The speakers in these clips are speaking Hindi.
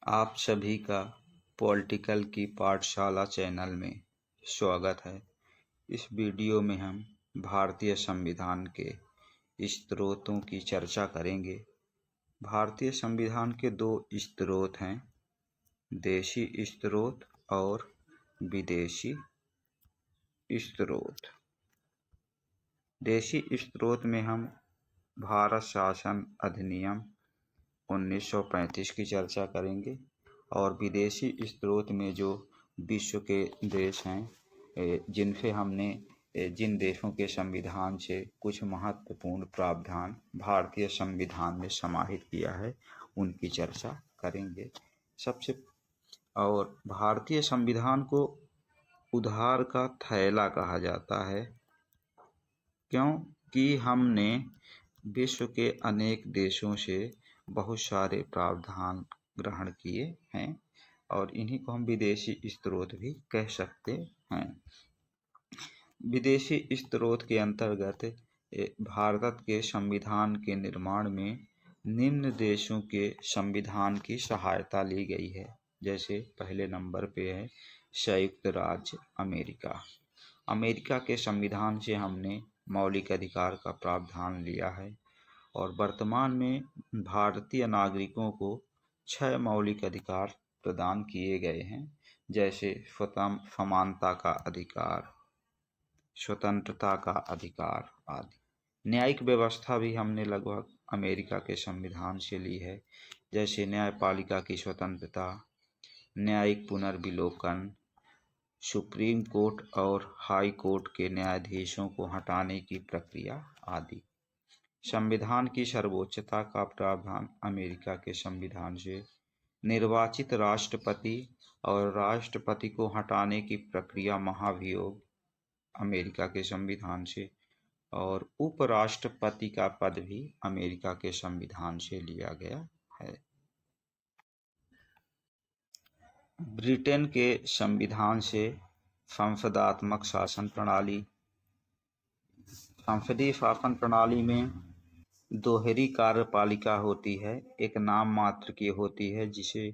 आप सभी का पॉलिटिकल की पाठशाला चैनल में स्वागत है। इस वीडियो में हम भारतीय संविधान के स्रोतों की चर्चा करेंगे। भारतीय संविधान के दो स्रोत हैं, देशी स्रोत और विदेशी स्रोत। देशी स्रोत में हम भारत शासन अधिनियम 1935 की चर्चा करेंगे और विदेशी स्रोत में जो विश्व के देश हैं जिनसे हमने जिन देशों के संविधान से कुछ महत्वपूर्ण प्रावधान भारतीय संविधान में समाहित किया है उनकी चर्चा करेंगे। और भारतीय संविधान को उधार का थैला कहा जाता है, क्योंकि हमने विश्व के अनेक देशों से बहुत सारे प्रावधान ग्रहण किए हैं और इन्हीं को हम विदेशी स्रोत भी कह सकते हैं। विदेशी स्रोत के अंतर्गत भारत के संविधान के निर्माण में निम्न देशों के संविधान की सहायता ली गई है। जैसे पहले नंबर पे है संयुक्त राज्य अमेरिका। अमेरिका के संविधान से हमने मौलिक अधिकार का प्रावधान लिया है और वर्तमान में भारतीय नागरिकों को 6 मौलिक अधिकार प्रदान किए गए हैं, जैसे समानता का अधिकार, स्वतंत्रता का अधिकार आदि। न्यायिक व्यवस्था भी हमने लगभग अमेरिका के संविधान से ली है, जैसे न्यायपालिका की स्वतंत्रता, न्यायिक पुनर्विलोकन, सुप्रीम कोर्ट और हाई कोर्ट के न्यायाधीशों को हटाने की प्रक्रिया आदि। संविधान की सर्वोच्चता का प्रावधान अमेरिका के संविधान से, निर्वाचित राष्ट्रपति और राष्ट्रपति को हटाने की प्रक्रिया महाभियोग अमेरिका के संविधान से, और उपराष्ट्रपति का पद भी अमेरिका के संविधान से लिया गया है। ब्रिटेन के संविधान से संसदात्मक शासन प्रणाली। संसदीय शासन प्रणाली में दोहरी कार्यपालिका होती है, एक नाम मात्र की होती है जिसे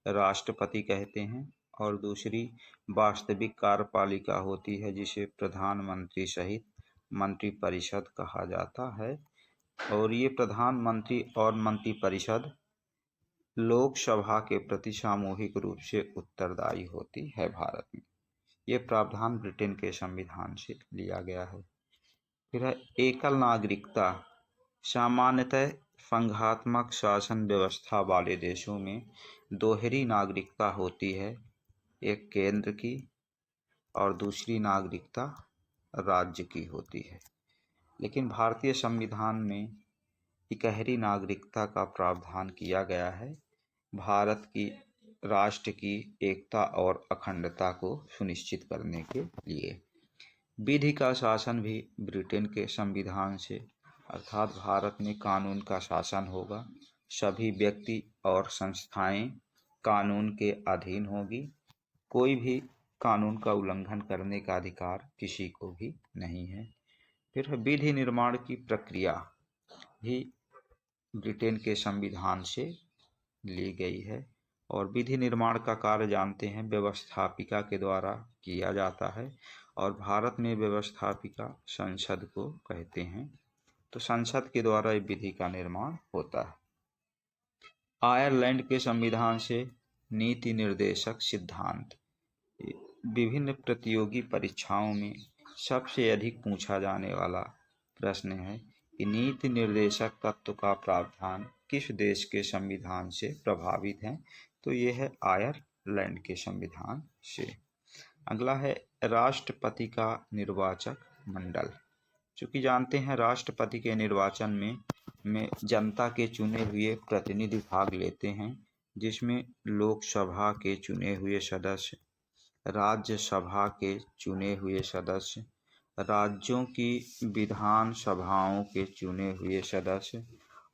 राष्ट्रपति कहते हैं, और दूसरी वास्तविक कार्यपालिका होती है जिसे प्रधानमंत्री सहित मंत्रिपरिषद कहा जाता है। और ये प्रधानमंत्री और मंत्रिपरिषद लोकसभा के प्रति सामूहिक रूप से उत्तरदायी होती है। भारत में ये प्रावधान ब्रिटेन के संविधान से लिया गया है। फिर है एकल नागरिकता। सामान्यतः संघात्मक शासन व्यवस्था वाले देशों में दोहरी नागरिकता होती है, एक केंद्र की और दूसरी नागरिकता राज्य की होती है। लेकिन भारतीय संविधान में इकहरी नागरिकता का प्रावधान किया गया है, भारत की राष्ट्र की एकता और अखंडता को सुनिश्चित करने के लिए। विधि का शासन भी ब्रिटेन के संविधान से, अर्थात भारत में कानून का शासन होगा, सभी व्यक्ति और संस्थाएं कानून के अधीन होगी, कोई भी कानून का उल्लंघन करने का अधिकार किसी को भी नहीं है। फिर विधि निर्माण की प्रक्रिया भी ब्रिटेन के संविधान से ली गई है और विधि निर्माण का कार्य जानते हैं व्यवस्थापिका के द्वारा किया जाता है और भारत में व्यवस्थापिका संसद को कहते हैं। तो संसद के द्वारा विधि का निर्माण होता है। आयरलैंड के संविधान से नीति निर्देशक सिद्धांत। विभिन्न प्रतियोगी परीक्षाओं में सबसे अधिक पूछा जाने वाला प्रश्न है कि नीति निर्देशक तत्व का प्रावधान किस देश के संविधान से प्रभावित है। तो ये है आयरलैंड के संविधान से। अगला है राष्ट्रपति का निर्वाचक मंडल। चूंकि जानते हैं राष्ट्रपति के निर्वाचन में जनता के चुने हुए प्रतिनिधि भाग लेते हैं, जिसमें लोकसभा के चुने हुए सदस्य, राज्यसभा के चुने हुए सदस्य, राज्यों की विधान सभाओं के चुने हुए सदस्य,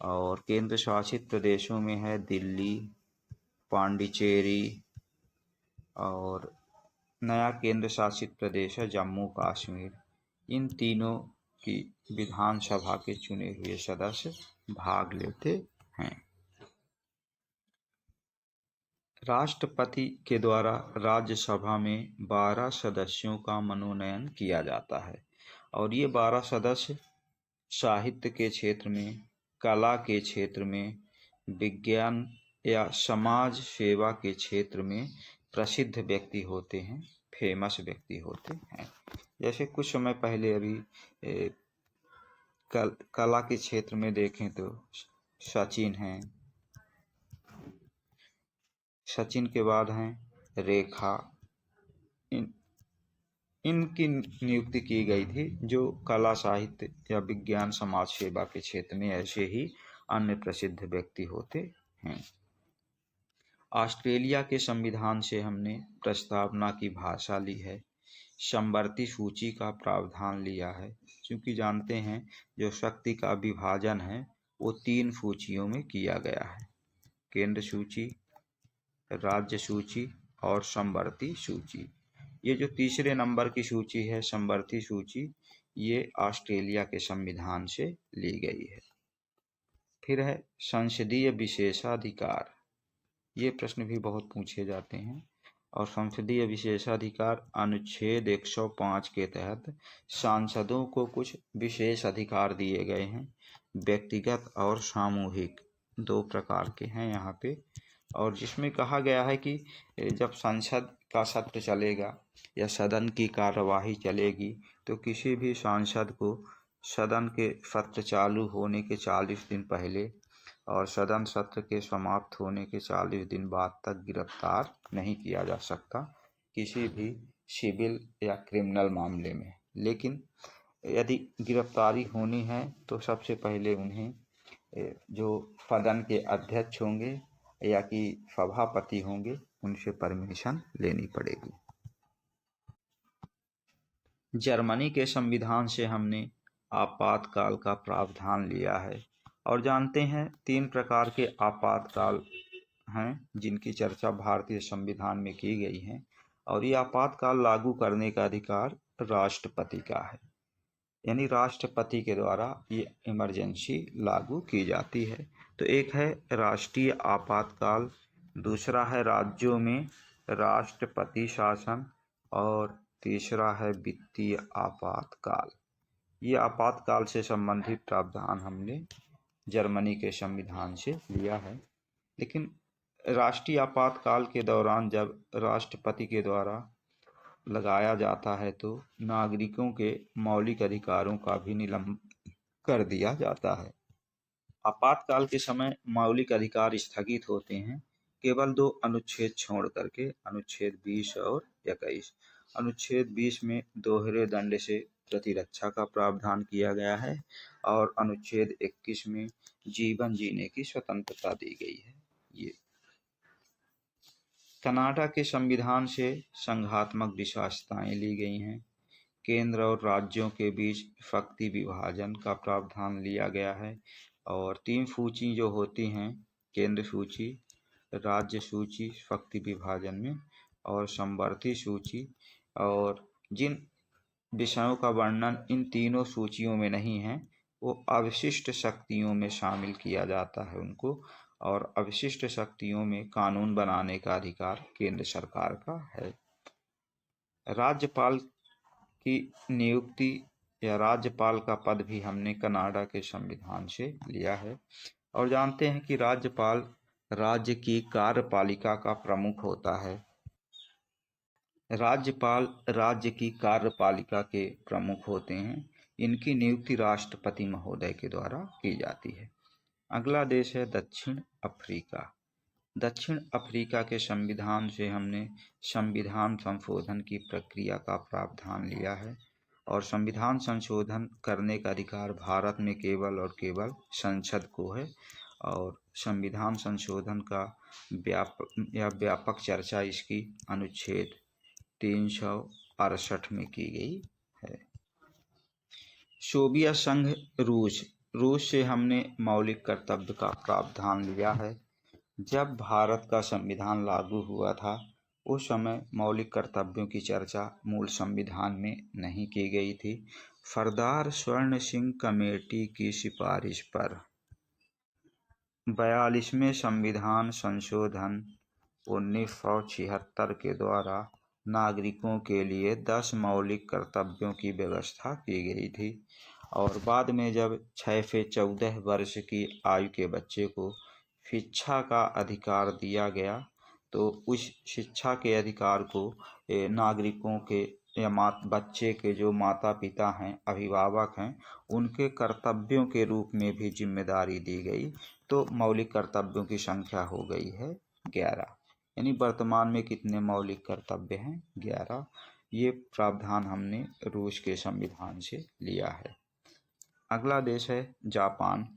और केंद्र शासित प्रदेशों में है दिल्ली, पांडिचेरी, और नया केंद्र शासित प्रदेश है जम्मू कश्मीर। इन तीनों की विधानसभा के चुने हुए सदस्य भाग लेते हैं। राष्ट्रपति के द्वारा राज्यसभा में 12 सदस्यों का मनोनयन किया जाता है और ये 12 सदस्य साहित्य के क्षेत्र में, कला के क्षेत्र में, विज्ञान या समाज सेवा के क्षेत्र में प्रसिद्ध व्यक्ति होते हैं, फेमस व्यक्ति होते हैं। जैसे कुछ समय पहले अभी कला के क्षेत्र में देखें तो सचिन हैं, सचिन के बाद हैं रेखा, इनकी नियुक्ति की गई थी जो कला, साहित्य या विज्ञान, समाज सेवा के क्षेत्र में ऐसे ही अन्य प्रसिद्ध व्यक्ति होते हैं। ऑस्ट्रेलिया के संविधान से हमने प्रस्तावना की भाषा ली है, समवर्ती सूची का प्रावधान लिया है, क्योंकि जानते हैं जो शक्ति का विभाजन है वो 3 सूचियों में किया गया है, केंद्र सूची, राज्य सूची और समवर्ती सूची। ये जो तीसरे नंबर की सूची है, समवर्ती सूची, ये ऑस्ट्रेलिया के संविधान से ली गई है। फिर है संसदीय विशेषाधिकार, ये प्रश्न भी बहुत पूछे जाते हैं। और संसदीय विशेषाधिकार अनुच्छेद 105 के तहत सांसदों को कुछ विशेष अधिकार दिए गए हैं, व्यक्तिगत और सामूहिक, 2 प्रकार के हैं यहाँ पे। और जिसमें कहा गया है कि जब संसद का सत्र चलेगा या सदन की कार्यवाही चलेगी तो किसी भी सांसद को सदन के सत्र चालू होने के 40 दिन पहले और सदन सत्र के समाप्त होने के 40 दिन बाद तक गिरफ्तार नहीं किया जा सकता किसी भी सिविल या क्रिमिनल मामले में। लेकिन यदि गिरफ्तारी होनी है तो सबसे पहले उन्हें जो सदन के अध्यक्ष होंगे या कि सभापति होंगे उनसे परमिशन लेनी पड़ेगी। जर्मनी के संविधान से हमने आपातकाल का प्रावधान लिया है और जानते हैं 3 प्रकार के आपातकाल हैं जिनकी चर्चा भारतीय संविधान में की गई है और ये आपातकाल लागू करने का अधिकार राष्ट्रपति का है, यानी राष्ट्रपति के द्वारा ये इमरजेंसी लागू की जाती है। तो एक है राष्ट्रीय आपातकाल, दूसरा है राज्यों में राष्ट्रपति शासन और तीसरा है वित्तीय आपातकाल। ये आपातकाल से संबंधित प्रावधान हमने जर्मनी के संविधान से लिया है। लेकिन राष्ट्रीय आपातकाल के दौरान जब राष्ट्रपति के द्वारा लगाया जाता है तो नागरिकों के मौलिक अधिकारों का भी निलंबन कर दिया जाता है। आपातकाल के समय मौलिक अधिकार स्थगित होते हैं केवल 2 अनुच्छेद छोड़ करके, अनुच्छेद 20 और 21। अनुच्छेद 20 में दोहरे दंड से प्रतिरक्षा का प्रावधान किया गया है और अनुच्छेद 21 में जीवन जीने की स्वतंत्रता दी गई है। ये कनाडा के संविधान से संघात्मक विशेषताएं ली गई हैं, केंद्र और राज्यों के बीच शक्ति विभाजन का प्रावधान लिया गया है और 3 सूची जो होती हैं, केंद्र सूची, राज्य सूची शक्ति विभाजन में और समवर्ती सूची, और जिन विषयों का वर्णन इन तीनों सूचियों में नहीं है वो अवशिष्ट शक्तियों में शामिल किया जाता है उनको, और अवशिष्ट शक्तियों में कानून बनाने का अधिकार केंद्र सरकार का है। राज्यपाल की नियुक्ति या राज्यपाल का पद भी हमने कनाडा के संविधान से लिया है और जानते हैं कि राज्यपाल राज्य की कार्यपालिका का प्रमुख होता है। राज्यपाल राज्य की कार्यपालिका के प्रमुख होते हैं, इनकी नियुक्ति राष्ट्रपति महोदय के द्वारा की जाती है। अगला देश है दक्षिण अफ्रीका। दक्षिण अफ्रीका के संविधान से हमने संविधान संशोधन की प्रक्रिया का प्रावधान लिया है और संविधान संशोधन करने का अधिकार भारत में केवल और केवल संसद को है और संविधान संशोधन का व्यापक चर्चा इसकी अनुच्छेद 368 में की गई है। सोवियत संघ रूस से हमने मौलिक कर्तव्य का प्रावधान लिया है। जब भारत का संविधान लागू हुआ था उस समय मौलिक कर्तव्यों की चर्चा मूल संविधान में नहीं की गई थी। सरदार स्वर्ण सिंह कमेटी की सिफारिश पर 42वें संविधान संशोधन 1976 के द्वारा नागरिकों के लिए 10 मौलिक कर्तव्यों की व्यवस्था की गई थी और बाद में जब 6 से 14 वर्ष की आयु के बच्चे को शिक्षा का अधिकार दिया गया तो उस शिक्षा के अधिकार को नागरिकों के या बच्चे के जो माता पिता हैं, अभिभावक हैं, उनके कर्तव्यों के रूप में भी जिम्मेदारी दी गई। तो मौलिक कर्तव्यों की संख्या हो गई है 11। यानी वर्तमान में कितने मौलिक कर्तव्य हैं? 11। ये प्रावधान हमने रूस के संविधान से लिया है। अगला देश है जापान।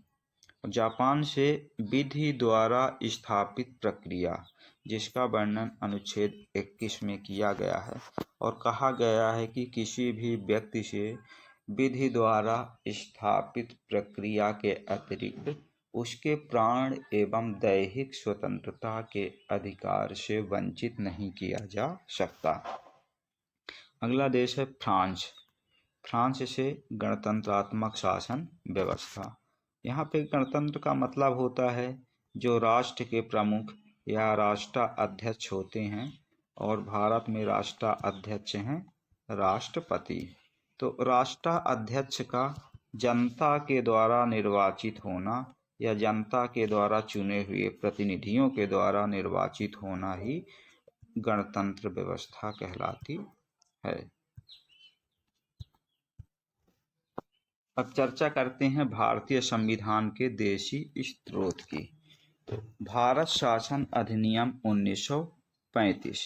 जापान से विधि द्वारा स्थापित प्रक्रिया, जिसका वर्णन अनुच्छेद 21 में किया गया है और कहा गया है कि किसी भी व्यक्ति से विधि द्वारा स्थापित प्रक्रिया के अतिरिक्त उसके प्राण एवं दैहिक स्वतंत्रता के अधिकार से वंचित नहीं किया जा सकता। अगला देश है फ्रांस। फ्रांस से गणतंत्रात्मक शासन व्यवस्था। यहाँ पे गणतंत्र का मतलब होता है जो राष्ट्र के प्रमुख या राष्ट्राध्यक्ष होते हैं और भारत में राष्ट्राध्यक्ष हैं राष्ट्रपति। तो राष्ट्राध्यक्ष का जनता के द्वारा निर्वाचित होना या जनता के द्वारा चुने हुए प्रतिनिधियों के द्वारा निर्वाचित होना ही गणतंत्र व्यवस्था कहलाती है। अब चर्चा करते हैं भारतीय संविधान के देशी स्रोत की। भारत शासन अधिनियम 1935,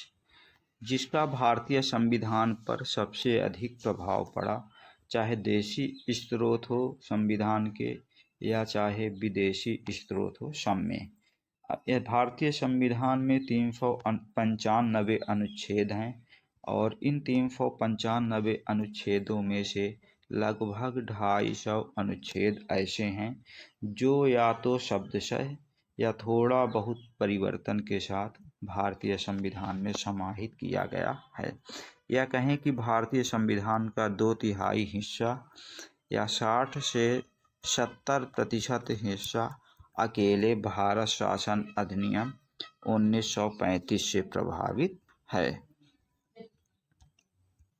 जिसका भारतीय संविधान पर सबसे अधिक प्रभाव पड़ा, चाहे देशी स्रोत हो संविधान के या चाहे विदेशी स्रोत हो, सब में। यह भारतीय संविधान में 395 अनुच्छेद हैं और इन 395 अनुच्छेदों में से लगभग 250 अनुच्छेद ऐसे हैं जो या तो शब्दशः या थोड़ा बहुत परिवर्तन के साथ भारतीय संविधान में समाहित किया गया है। या कहें कि भारतीय संविधान का 2/3 हिस्सा या 60 से 70% हिस्सा अकेले भारत शासन अधिनियम 1935 से प्रभावित है।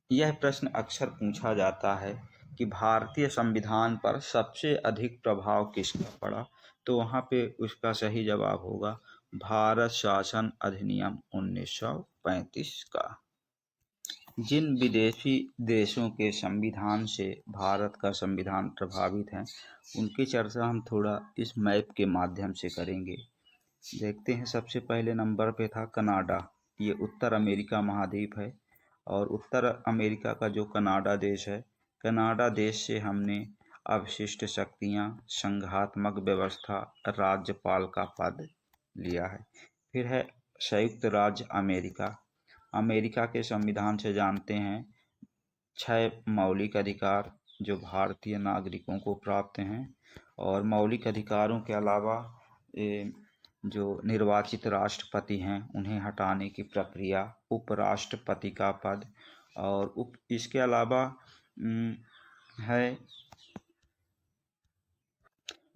यह प्रश्न अक्सर पूछा जाता है कि भारतीय संविधान पर सबसे अधिक प्रभाव किसका पड़ा, तो वहाँ पे उसका सही जवाब होगा भारत शासन अधिनियम 1935 का। जिन विदेशी देशों के संविधान से भारत का संविधान प्रभावित है उनकी चर्चा हम थोड़ा इस मैप के माध्यम से करेंगे। देखते हैं, सबसे पहले नंबर पे था कनाडा। ये उत्तर अमेरिका महाद्वीप है और उत्तर अमेरिका का जो कनाडा देश है, कनाडा देश से हमने अवशिष्ट शक्तियाँ, संघात्मक व्यवस्था, राज्यपाल का पद लिया है। फिर है संयुक्त राज्य अमेरिका। अमेरिका के संविधान से जानते हैं 6 मौलिक अधिकार जो भारतीय नागरिकों को प्राप्त हैं और मौलिक अधिकारों के अलावा जो निर्वाचित राष्ट्रपति हैं उन्हें हटाने की प्रक्रिया, उपराष्ट्रपति का पद और इसके अलावा है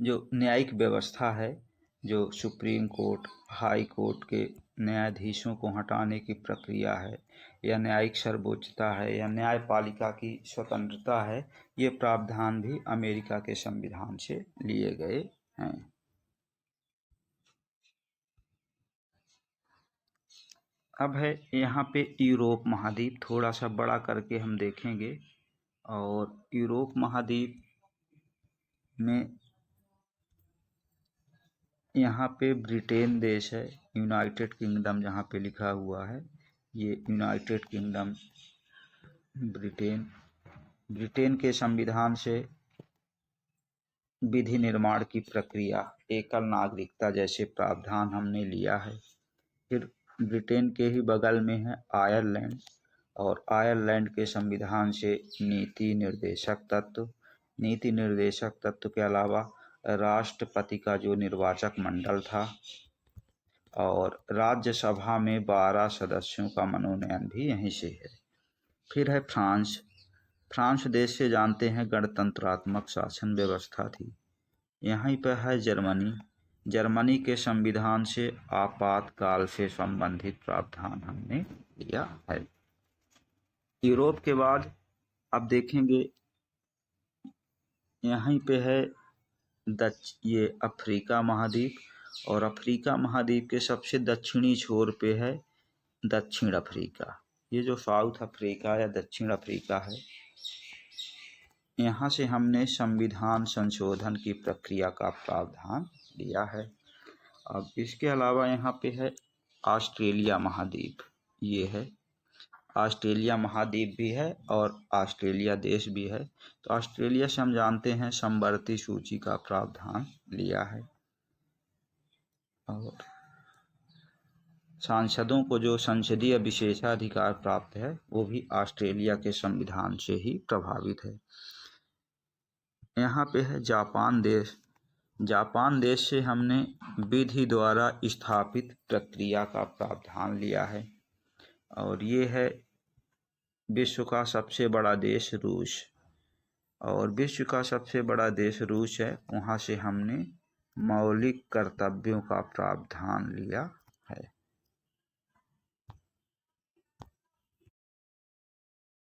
जो न्यायिक व्यवस्था है, जो सुप्रीम कोर्ट, हाई कोर्ट के न्यायाधीशों को हटाने की प्रक्रिया है या न्यायिक सर्वोच्चता है या न्यायपालिका की स्वतंत्रता है, ये प्रावधान भी अमेरिका के संविधान से लिए गए हैं। अब है यहाँ पे यूरोप महाद्वीप, थोड़ा सा बड़ा करके हम देखेंगे और यूरोप महाद्वीप में यहाँ पे ब्रिटेन देश है, यूनाइटेड किंगडम जहाँ पे लिखा हुआ है, ये यूनाइटेड किंगडम ब्रिटेन के संविधान से विधि निर्माण की प्रक्रिया, एकल नागरिकता जैसे प्रावधान हमने लिया है। फिर ब्रिटेन के ही बगल में है आयरलैंड और आयरलैंड के संविधान से नीति निर्देशक तत्व के अलावा राष्ट्रपति का जो निर्वाचक मंडल था और राज्यसभा में 12 सदस्यों का मनोनयन भी यहीं से है। फिर है फ्रांस देश से जानते हैं गणतंत्रात्मक शासन व्यवस्था थी। यहीं पर है जर्मनी। जर्मनी के संविधान से आपातकाल से संबंधित प्रावधान हमने लिया है। यूरोप के बाद अब देखेंगे यहीं पे है ये अफ्रीका महाद्वीप, और अफ्रीका महाद्वीप के सबसे दक्षिणी छोर पे है दक्षिण अफ्रीका। ये जो साउथ अफ्रीका या दक्षिण अफ्रीका है, यहाँ से हमने संविधान संशोधन की प्रक्रिया का प्रावधान लिया है। अब इसके अलावा यहाँ पे है ऑस्ट्रेलिया महाद्वीप। ये है ऑस्ट्रेलिया महाद्वीप भी है और ऑस्ट्रेलिया देश भी है। तो ऑस्ट्रेलिया से हम जानते हैं समवर्ती सूची का प्रावधान लिया है, और सांसदों को जो संसदीय विशेषाधिकार प्राप्त है वो भी ऑस्ट्रेलिया के संविधान से ही प्रभावित है। यहाँ पे है जापान देश। जापान देश से हमने विधि द्वारा स्थापित प्रक्रिया का प्रावधान लिया है, और ये है विश्व का सबसे बड़ा देश रूस, और विश्व का सबसे बड़ा देश रूस है, वहाँ से हमने मौलिक कर्तव्यों का प्रावधान लिया है।